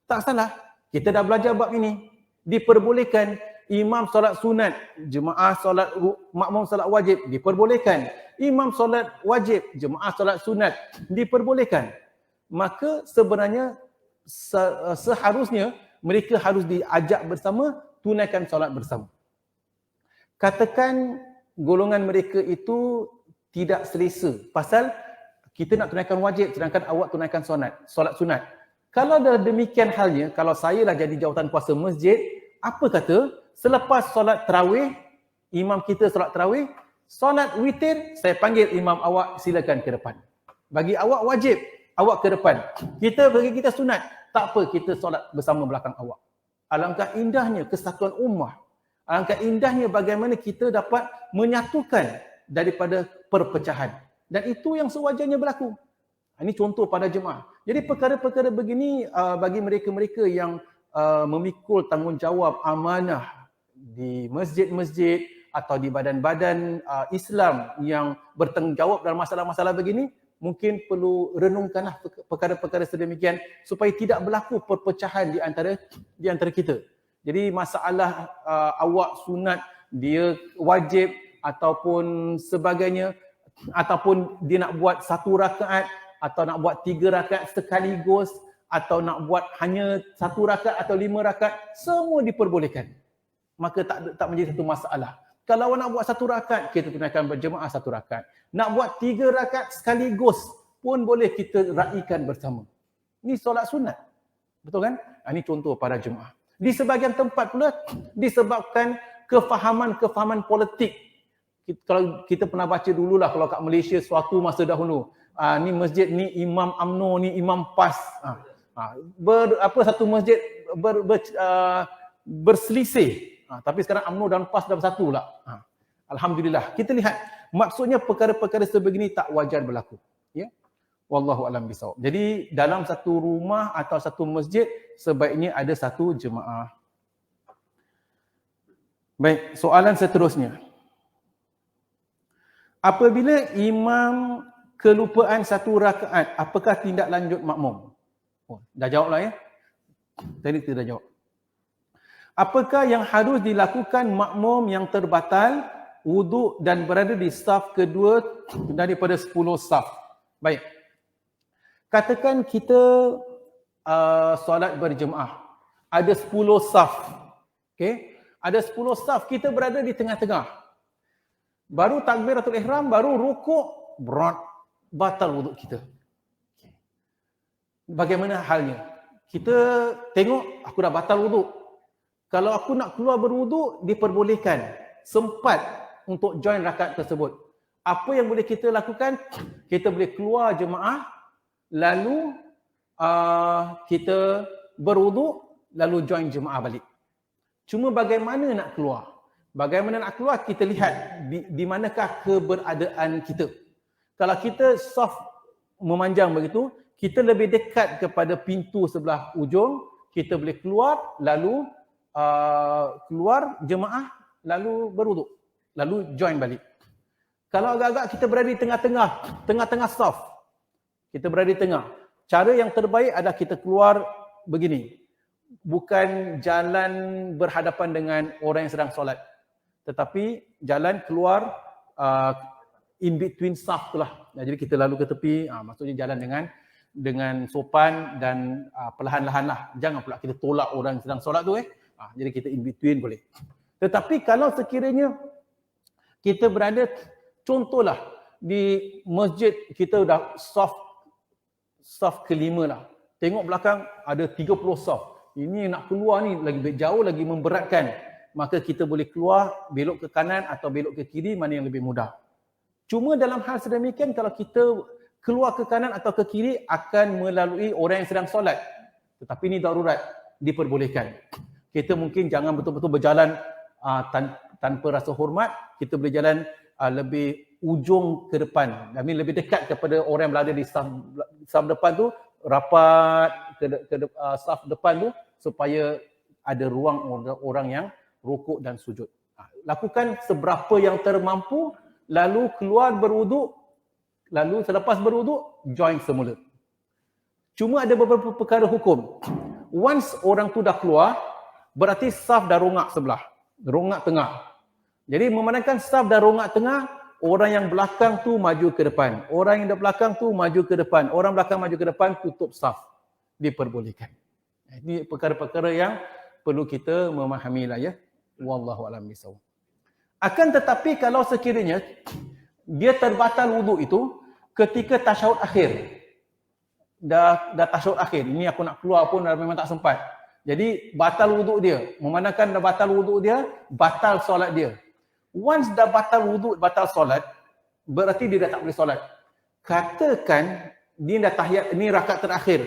Tak salah. Kita dah belajar bab ini. Diperbolehkan imam solat sunat, jemaah solat makmum solat wajib diperbolehkan. Imam solat wajib, jemaah solat sunat diperbolehkan. Maka sebenarnya seharusnya mereka harus diajak bersama tunaikan solat bersama. Katakan golongan mereka itu tidak selesa pasal kita nak tunaikan wajib sedangkan awak tunaikan solat sunat. Kalau dah demikian halnya, kalau saya dah jadi jawatan kuasa masjid, apa kata selepas solat tarawih, imam kita solat tarawih, solat witir, saya panggil imam awak silakan ke depan. Bagi awak wajib, awak ke depan. Bagi kita sunat, tak apa kita solat bersama belakang awak. Alangkah indahnya kesatuan ummah. Alangkah indahnya bagaimana kita dapat menyatukan daripada perpecahan. Dan itu yang sewajarnya berlaku. Ini contoh pada jemaah. Jadi perkara-perkara begini bagi mereka-mereka yang memikul tanggungjawab amanah di masjid-masjid atau di badan-badan Islam yang bertanggungjawab dalam masalah-masalah begini, mungkin perlu renungkanlah perkara-perkara sedemikian supaya tidak berlaku perpecahan di antara kita. Jadi masalah awak sunat, dia wajib ataupun sebagainya, ataupun dia nak buat 1 rakaat atau nak buat 3 rakaat sekaligus atau nak buat hanya 1 rakaat atau 5 rakaat, semua diperbolehkan. Maka tak menjadi satu masalah. Kalau nak buat 1 rakaat, kita tunaikan berjemaah 1 rakaat. Nak buat 3 rakaat sekaligus pun boleh kita raikan bersama. Ini solat sunat. Betul kan? Ini contoh para jemaah. Di sebahagian tempat pula disebabkan kefahaman politik. Kalau kita pernah baca dululah kalau kat Malaysia suatu masa dahulu, ni masjid ni Imam UMNO, ni Imam PAS. Satu masjid berselisih. Tapi sekarang UMNO dan PAS dah bersatu lah. Alhamdulillah. Kita lihat maksudnya perkara-perkara sebegini tak wajar berlaku. Ya. Wallahu a'lam bishawab. Jadi dalam satu rumah atau satu masjid sebaiknya ada 1 jemaah. Baik, soalan seterusnya. Apabila imam kelupaan 1 rakaat, apakah tindak lanjut makmum? Dah jawablah ya. Tadi kita dah jawab. Apakah yang harus dilakukan makmum yang terbatal wuduk dan berada di saf kedua daripada 10 saf? Baik. Katakan kita solat berjemaah. Ada 10 saf. Okey? Ada 10 saf, kita berada di tengah-tengah. Baru takbiratul ihram, baru rukuk, batal wuduk kita. Bagaimana halnya? Kita tengok, aku dah batal wuduk. Kalau aku nak keluar berwuduk, diperbolehkan. Sempat untuk join rakaat tersebut. Apa yang boleh kita lakukan? Kita boleh keluar jemaah, lalu kita berwuduk, lalu join jemaah balik. Cuma bagaimana nak keluar? Bagaimana nak keluar, kita lihat di manakah keberadaan kita. Kalau kita soft memanjang begitu, kita lebih dekat kepada pintu sebelah ujung, kita boleh keluar, lalu keluar jemaah, lalu berwuduk, lalu join balik. Kalau agak-agak kita berada di tengah-tengah soft, kita berada di tengah. Cara yang terbaik adalah kita keluar begini. Bukan jalan berhadapan dengan orang yang sedang solat, tetapi jalan keluar in between saf tu lah. Jadi kita lalu ke tepi, maksudnya jalan dengan sopan dan perlahan-lahan lah. Jangan pula kita tolak orang yang sedang solat tu jadi kita in between boleh. Tetapi kalau sekiranya kita berada, contohlah di masjid kita dah saf kelima lah. Tengok belakang ada 30 saf. Ini nak keluar ni lagi jauh, lagi memberatkan. Maka kita boleh keluar, belok ke kanan atau belok ke kiri, mana yang lebih mudah. Cuma dalam hal sedemikian, kalau kita keluar ke kanan atau ke kiri akan melalui orang yang sedang solat. Tetapi ini darurat, diperbolehkan. Kita mungkin jangan betul-betul berjalan tanpa rasa hormat. Kita boleh jalan lebih ujung ke depan. I mean, lebih dekat kepada orang yang berada di saf depan tu, rapat ke saf depan tu, supaya ada ruang orang yang rukuk dan sujud. Lakukan seberapa yang termampu, lalu keluar berwuduk, lalu selepas berwuduk, join semula. Cuma ada beberapa perkara hukum. Once orang tu dah keluar, berarti saf dah rongak sebelah, rongak tengah. Jadi memandangkan saf dah rongak tengah, orang yang belakang tu maju ke depan, orang yang di belakang tu maju ke depan, orang belakang maju ke depan, tutup saf. Diperbolehkan. Ini perkara-perkara yang perlu kita memahami lah ya. Wallahu a'lam bishawab. Akan tetapi kalau sekiranya dia terbatal wuduk itu ketika tasyahud akhir. Dah tasyahud akhir. Ini aku nak keluar pun memang tak sempat. Jadi batal wuduk dia. Memandangkan dah batal wuduk dia, batal solat dia. Once dah batal wuduk, batal solat, berarti dia dah tak boleh solat. Katakan dia dah tahiyat, ini rakaat terakhir.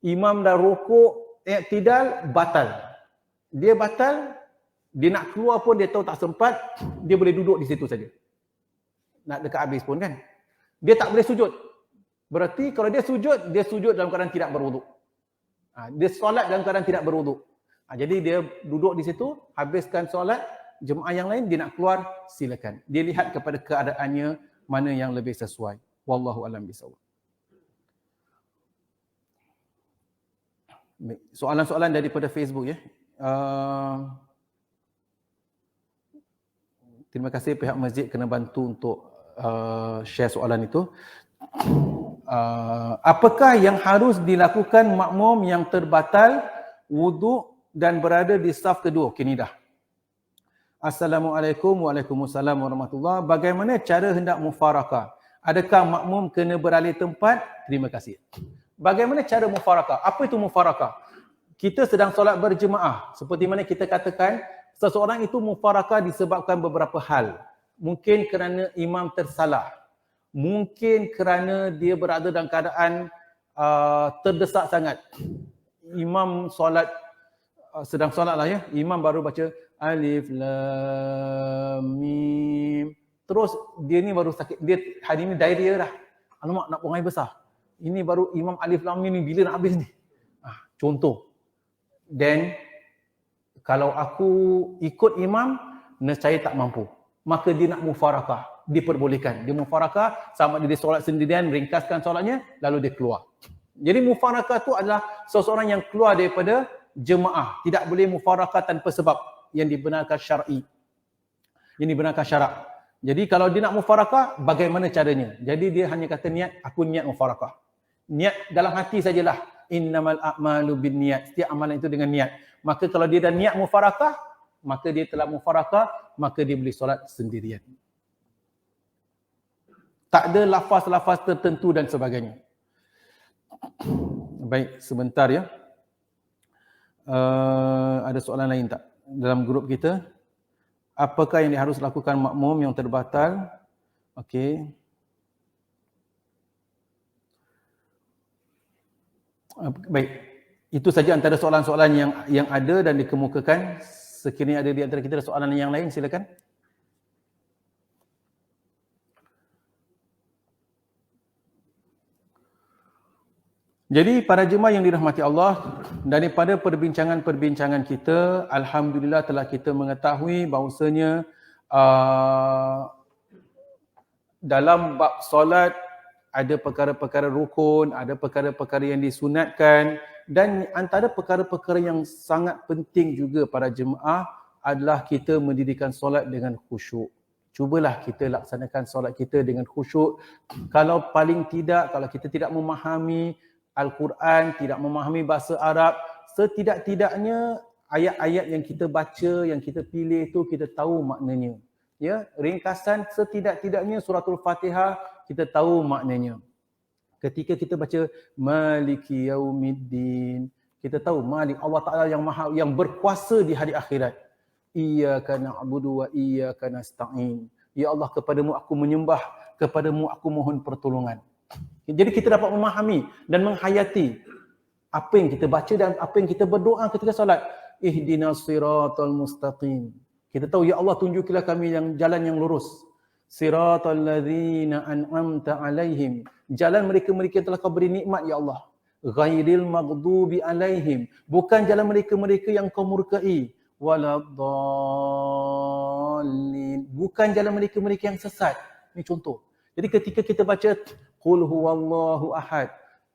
Imam dah rukuk, i'tidal, batal. Dia batal, dia nak keluar pun dia tahu tak sempat, dia boleh duduk di situ saja. Nak dekat habis pun kan. Dia tak boleh sujud. Berarti kalau dia sujud dalam keadaan tidak berwuduk. Dia solat dalam keadaan tidak berwuduk. Jadi dia duduk di situ, habiskan solat, jemaah yang lain dia nak keluar, silakan. Dia lihat kepada keadaannya mana yang lebih sesuai. Wallahu a'lam bishawab. Soalan-soalan daripada Facebook ya. Terima kasih pihak masjid kena bantu untuk share soalan itu. Apakah yang harus dilakukan makmum yang terbatal wuduk dan berada di saf kedua? Okey, ni dah. Assalamualaikum, waalaikumsalam warahmatullahi. Bagaimana cara hendak mufarakah? Adakah makmum kena beralih tempat? Terima kasih. Bagaimana cara mufarakah? Apa itu mufarakah? Kita sedang solat berjemaah. Seperti mana kita katakan, seseorang itu mufarakah disebabkan beberapa hal. Mungkin kerana imam tersalah. Mungkin kerana dia berada dalam keadaan terdesak sangat. Imam solat, sedang solat lah ya. Imam baru baca Alif Lam Mim. Terus dia ni baru sakit. Dia hari ni diarrhea dah. Alamak, nak buang air besar. Ini baru Imam Alif Lam Mim ni bila nak habis ni? Contoh. Dan kalau aku ikut imam, nescaya tak mampu. Maka dia nak mufarakah. Diperbolehkan. Dia mufarakah, sama dia solat sendirian, ringkaskan solatnya, lalu dia keluar. Jadi mufarakah tu adalah seseorang yang keluar daripada jemaah. Tidak boleh mufarakah tanpa sebab yang dibenarkan syar'i. Yang dibenarkan syarak. Jadi kalau dia nak mufarakah, bagaimana caranya? Jadi dia hanya kata niat, aku niat mufarakah. Niat dalam hati sajalah. Innamal a'malu binniyat. Setiap amalan itu dengan niat. Maka kalau dia dah niat mufarakah, maka dia telah mufarakah, maka dia boleh solat sendirian. Tak ada lafaz-lafaz tertentu dan sebagainya. Baik, sebentar ya. Ada soalan lain tak dalam grup kita? Apakah yang harus lakukan makmum yang terbatal? Okey. Baik. Itu saja antara soalan-soalan yang ada dan dikemukakan. Sekiranya ada di antara kita soalan yang lain, silakan. Jadi para jemaah yang dirahmati Allah, daripada perbincangan-perbincangan kita, alhamdulillah telah kita mengetahui bahawasanya dalam bab solat ada perkara-perkara rukun, ada perkara-perkara yang disunatkan, dan antara perkara-perkara yang sangat penting juga para jemaah adalah kita mendirikan solat dengan khusyuk. Cubalah kita laksanakan solat kita dengan khusyuk. Kalau paling tidak, kalau kita tidak memahami Al-Quran, tidak memahami bahasa Arab, setidak-tidaknya ayat-ayat yang kita baca, yang kita pilih itu kita tahu maknanya. Ya, ringkasan setidak-tidaknya suratul Fatihah kita tahu maknanya. Ketika kita baca Maliki Yaumiddin, kita tahu Malik Allah Taala yang berkuasa di hari akhirat. Iyyaka na'budu wa iyyaka nasta'in. Ya Allah, kepadamu aku menyembah, kepadamu aku mohon pertolongan. Jadi kita dapat memahami dan menghayati apa yang kita baca dan apa yang kita berdoa ketika solat. Ihdinas siratal mustaqim. Kita tahu, ya Allah, tunjukilah kami yang jalan yang lurus. Siratal ladzina an'amta alaihim. Jalan mereka-mereka yang telah kau beri nikmat, ya Allah. Ghairil maghdubi alaihim. Bukan jalan mereka-mereka yang kau murkai. Waladdallin. Bukan jalan mereka-mereka yang sesat. Ini contoh. Jadi ketika kita baca Qul huwallahu ahad,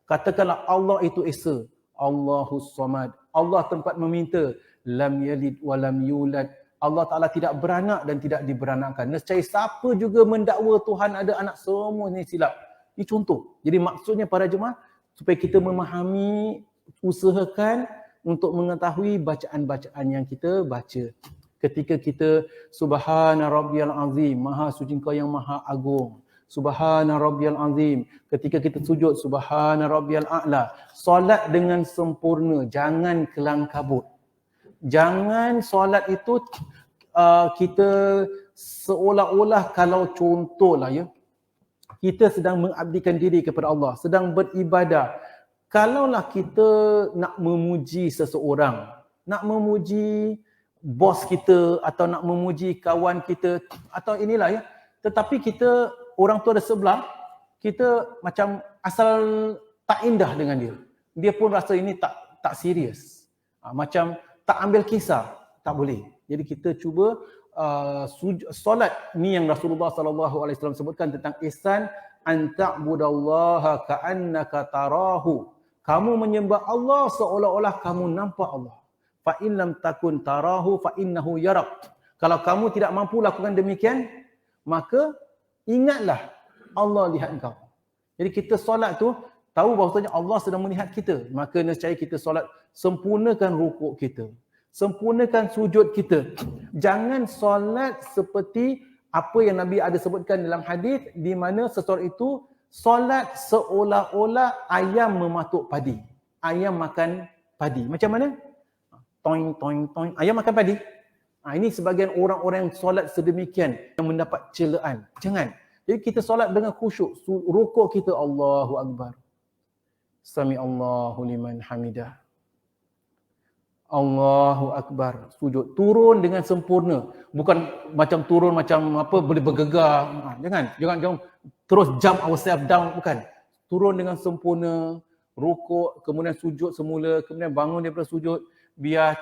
katakanlah Allah itu Esa, Allahus samad. Allah tempat meminta, lam yalid wa lam yulad. Allah Ta'ala tidak beranak dan tidak diberanakkan. Nescaya siapa juga mendakwa Tuhan ada anak, semua ni silap. Ini contoh. Jadi maksudnya para jemaah, supaya kita memahami, usahakan untuk mengetahui bacaan-bacaan yang kita baca. Ketika kita Subhana Rabbiyal Azim, Maha Suci Engkau yang Maha Agung. Subhana Rabbiyal Azim. Ketika kita sujud, Subhana Rabbiyal A'la. Solat dengan sempurna, jangan kelang kabut. Jangan solat itu kita seolah-olah, kalau contohlah ya, kita sedang mengabdikan diri kepada Allah, sedang beribadah. Kalaulah kita nak memuji seseorang, nak memuji bos kita atau nak memuji kawan kita atau inilah ya, tetapi kita orang tu ada sebelah, kita macam asal tak indah dengan dia. Dia pun rasa ini tak serius. Macam tak ambil kisah, tak boleh. Jadi kita cuba solat ni yang Rasulullah SAW sebutkan tentang ihsan, an ta'budallaha ka'annaka tarahu. Kamu menyembah Allah seolah-olah kamu nampak Allah. Fa in lam takun tarahu fa innahu yarak. Kalau kamu tidak mampu lakukan demikian, maka ingatlah Allah lihat engkau. Jadi kita solat tu tahu bahawasanya Allah sedang melihat kita. Maka nescaya kita solat, sempurnakan rukuk kita, sempurnakan sujud kita. Jangan solat seperti apa yang Nabi ada sebutkan dalam hadis, di mana seseorang itu solat seolah-olah ayam mematuk padi. Ayam makan padi. Macam mana? Toing, toing, toing. Ayam makan padi. Ini sebagian orang-orang yang solat sedemikian yang mendapat celaan. Jangan. Jadi kita solat dengan khusyuk. Rukuk kita Allahu Akbar. Sami Allahu liman hamidah. Allahu Akbar. Sujud. Turun dengan sempurna. Bukan macam turun macam apa boleh bergegar. Jangan terus jump ourselves down. Bukan. Turun dengan sempurna. Rukuk, kemudian sujud semula, kemudian bangun daripada sujud. Biar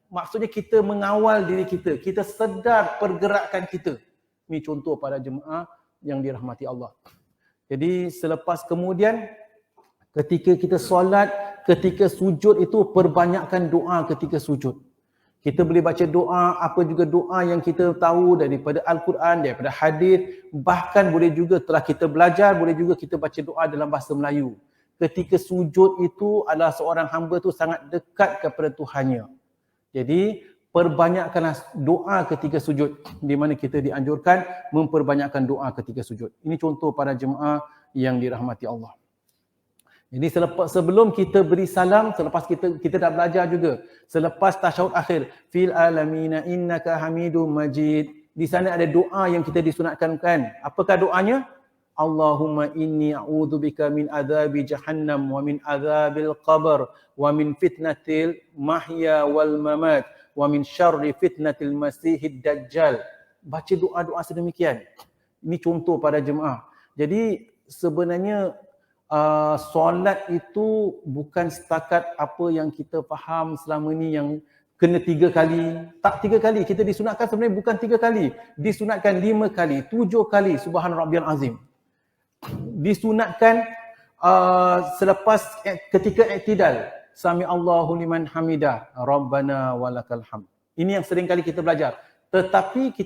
maksudnya kita mengawal diri kita. Kita sedar pergerakan kita. Ini contoh para jemaah yang dirahmati Allah. Jadi selepas kemudian ketika kita solat, ketika sujud itu perbanyakkan doa ketika sujud. Kita boleh baca doa, apa juga doa yang kita tahu daripada Al-Quran, daripada hadis, bahkan boleh juga telah kita belajar, boleh juga kita baca doa dalam bahasa Melayu. Ketika sujud itu adalah seorang hamba tu sangat dekat kepada Tuhannya. Jadi perbanyakkanlah doa ketika sujud, di mana kita dianjurkan memperbanyakkan doa ketika sujud. Ini contoh para jemaah yang dirahmati Allah. Jadi sebelum kita beri salam, selepas kita dah belajar juga. Selepas tasyahud akhir, fil alamina innaka hamidum majid. Di sana ada doa yang kita disunatkan kan. Apakah doanya? Allahumma inni a'udzubika min adzabi jahannam wa min adzabil qabr wa min fitnatil mahya wal mamat wa min syarri fitnatil masihid dajjal. Baca doa-doa sedemikian. Ini contoh pada jemaah. Jadi sebenarnya solat itu bukan setakat apa yang kita faham selama ni yang kena 3 kali. Tak 3 kali. Kita disunatkan sebenarnya bukan 3 kali. Disunatkan 5 kali, 7 kali. Subhan Rabbiyal Azim. Disunatkan selepas ketika i'tidal. Sami Allahu liman hamidah. Rabbana walakal hamd. Ini yang sering kali kita belajar. Tetapi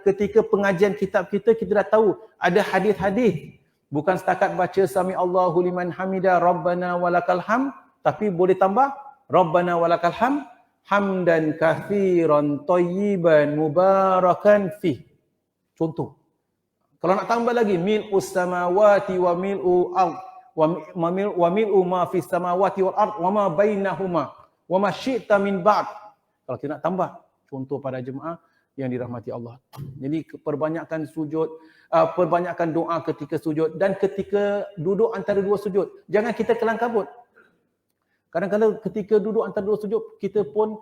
ketika pengajian kitab kita dah tahu ada hadis-hadis. Bukan setakat baca Sami Allahu liman hamidah Rabbana walakal hamd, tapi boleh tambah Rabbana walakal hamd hamdan katsiran thayyiban mubarakan fih. Contoh. Kalau nak tambah lagi mil'us samawati wa mil'u ard wa mil'u ma fis samawati wal ard wa ma bainahuma wa ma syi'ta min ba'd. Kalau kita nak tambah contoh pada jemaah yang dirahmati Allah. Jadi perbanyakkan sujud, perbanyakkan doa ketika sujud dan ketika duduk antara dua sujud. Jangan kita kelang kabut. Kadang-kadang ketika duduk antara dua sujud, kita pun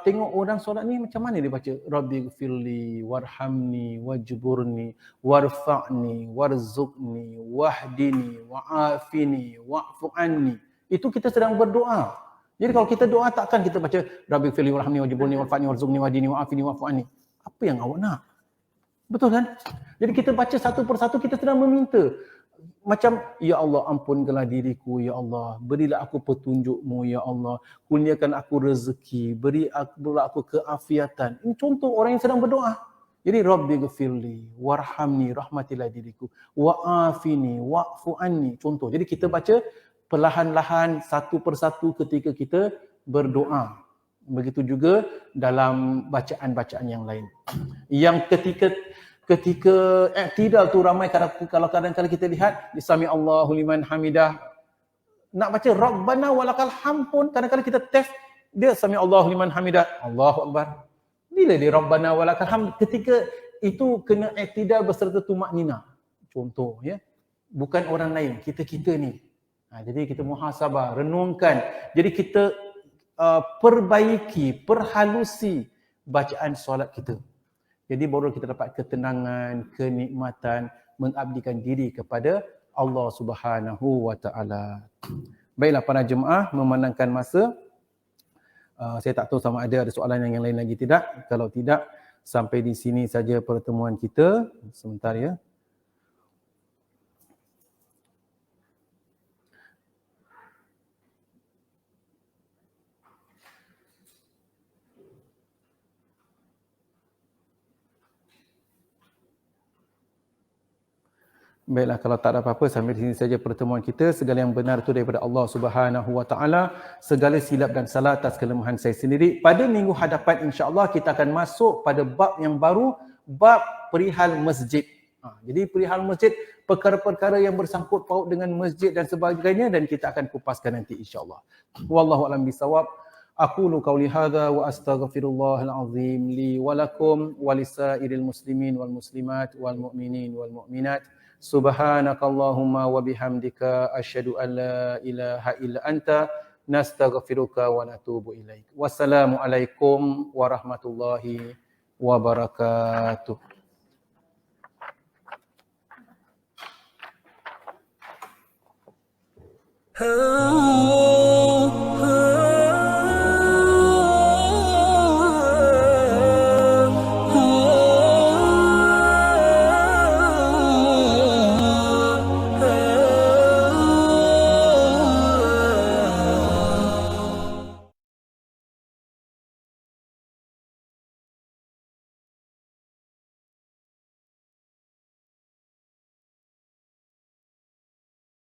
tengok orang solat ni macam mana dia baca. Rabbighfirli warhamni wajburni warfa'ni warzuqni wahdini wa'afini wa'fu anni. Itu kita sedang berdoa. Jadi kalau kita doa takkan kita baca Rabbighfirli warhamni wajburni warfa'ni warzuqni wahdini wa'afini wa'fu anni. Apa yang awak nak? Betul kan? Jadi kita baca satu persatu, kita sedang meminta. Macam, Ya Allah ampunkanlah diriku, Ya Allah. Berilah aku petunjukmu, Ya Allah. Kurniakan aku rezeki. Berilah aku keafiatan. Ini contoh orang yang sedang berdoa. Jadi, Rabbighfirli warhamni, rahmatilah diriku. Wa'afini, wa'fu anni. Contoh. Jadi kita baca perlahan-lahan satu persatu ketika kita berdoa. Begitu juga dalam bacaan-bacaan yang lain. Yang ketika i'tidal tu ramai kalau kadang-kadang kita lihat di Sami Allahu liman hamidah, nak baca Rabbana walakal hamd pun kadang-kadang kita test dia Sami Allahu liman hamidah, Allahu akbar. Bila dia Rabbana walakal hamd? Ketika itu kena i'tidal berserta tumakninah. Contoh ya. Bukan orang lain, kita ni. Jadi kita muhasabah, renungkan. Jadi kita perbaiki, perhalusi bacaan solat kita. Jadi baru kita dapat ketenangan, kenikmatan, mengabdikan diri kepada Allah Subhanahu wa taala. Baiklah para jemaah, memandangkan masa, saya tak tahu sama ada soalan yang lain lagi tidak. Kalau tidak, sampai di sini saja pertemuan kita sebentar ya. Baiklah, kalau tak ada apa-apa, sampai di sini saja pertemuan kita. Segala yang benar itu daripada Allah Subhanahu wa taala. Segala silap dan salah atas kelemahan saya sendiri. Pada minggu hadapan insya-Allah kita akan masuk pada bab yang baru, bab perihal masjid. Jadi perihal masjid, perkara-perkara yang bersangkut paut dengan masjid dan sebagainya, dan kita akan kupaskan nanti insya-Allah. Wallahu a'lam bisawab. Aqulu qawli hadza wa astaghfirullahal azim li wa lakum wa lisairil muslimin wal muslimat wal mu'minin wal mu'minat. Subhanakallahumma wa bihamdika asyhadu an la ilaha illa anta nastaghfiruka wa natubu ilaik. Wassalamualaikum warahmatullahi wabarakatuh. Oh